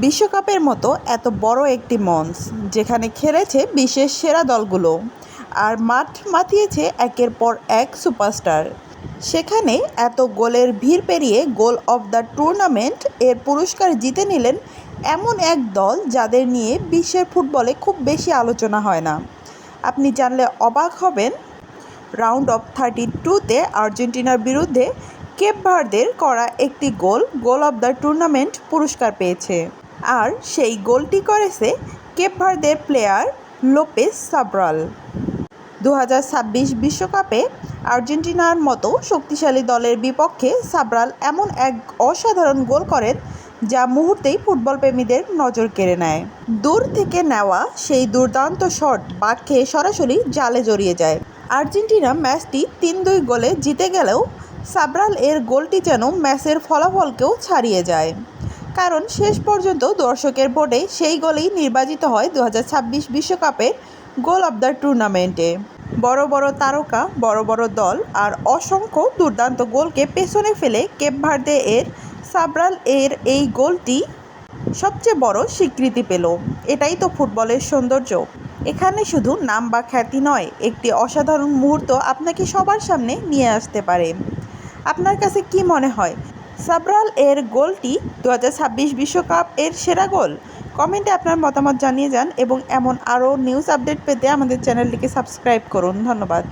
বিশ্বকাপের মতো এত বড় একটি মঞ্চ যেখানে খেলেছে বিশ্বের সেরা দলগুলো আর মাঠ মাতিয়েছে একের পর এক সুপারস্টার, সেখানে এত গোলের ভিড় পেরিয়ে গোল অফ দ্য টুর্নামেন্ট এর পুরস্কার জিতে নিলেন এমন এক দল যাদের নিয়ে বিশ্বের ফুটবলে খুব বেশি আলোচনা হয় না। আপনি জানলে অবাক হবেন, রাউন্ড অফ 32-তে আর্জেন্টিনার বিরুদ্ধে কেপ ভার্দের করা একটি গোল অফ দ্য টুর্নামেন্ট পুরস্কার পেয়েছে। আর সেই গোলটি করেছে কেপ ভার্দের প্লেয়ার লোপেস সাব্রাল। 2026 বিশ্বকাপে আর্জেন্টিনার মতো শক্তিশালী দলের বিপক্ষে সাব্রাল এমন এক অসাধারণ গোল করেন যা মুহূর্তেই ফুটবল প্রেমীদের নজর কেড়ে নেয়। দূর থেকে নেওয়া সেই দুর্দান্ত শট বাঁক খেয়ে সরাসরি জালে জড়িয়ে যায়। আর্জেন্টিনা ম্যাচটি 3-2 গোলে জিতে গেলেও সাব্রাল এর গোলটি যেন ম্যাচের ফলাফলকেও ছাড়িয়ে যায়, কারণ শেষ পর্যন্ত দর্শকের ভোটে সেই গোলেই নির্বাচিত হয় 2026 বিশ্বকাপের গোল অব দ্য টুর্নামেন্টে। বড় বড় তারকা, বড় বড় দল আর অসংখ্য দুর্দান্ত গোলকে পেছনে ফেলে কেপ ভার্দে এর সাব্রাল এর এই গোলটি সবচেয়ে বড় স্বীকৃতি পেল। এটাই তো ফুটবলের সৌন্দর্য। এখানে শুধু নাম বা খ্যাতি নয়, একটি অসাধারণ মুহূর্ত আপনাকে সবার সামনে নিয়ে আসতে পারে। আপনার কাছে কি মনে হয়, সাব্রাল এর গোলটি 2026 বিশ্বকাপ এর সেরা গোল? কমেন্টে আপনার মতামত জানিয়ে যান এবং এমন আরও নিউজ আপডেট পেতে আমাদের চ্যানেলটিকে সাবস্ক্রাইব করুন। ধন্যবাদ।